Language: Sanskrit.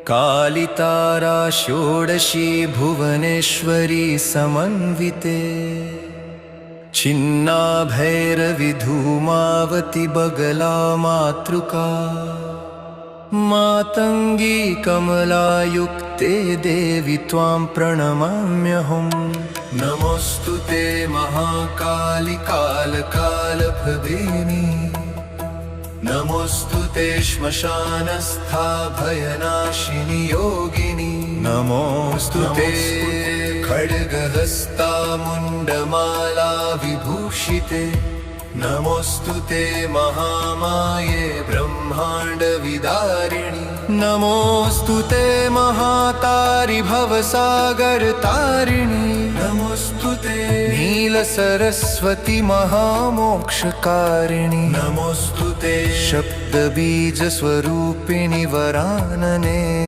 कालितारा षोडशी भुवनेश्वरी समन्विते छिन्नाभैरवि धूमावती बगला मातृका मातंगी कमलायुक्ते देवी त्वां प्रणमाम्यहम् नमोस्तुते महाकाली कालकालप्रदेनी नमोस्तुते श्मशानस्था भयनाशिनी योगिनी नमोस्तुते खड्गहस्ता मुण्डमाला विभूषिते नमोस्तुते महामाये ब्रह्मांड विदारिणी नमोस्तुते महातारि भवसागर तारिणी नमोस्तुते नील सरस्वती महामोक्षकारिणी नमोस्तुते शब्द बीज स्वरूपिणी वरानने।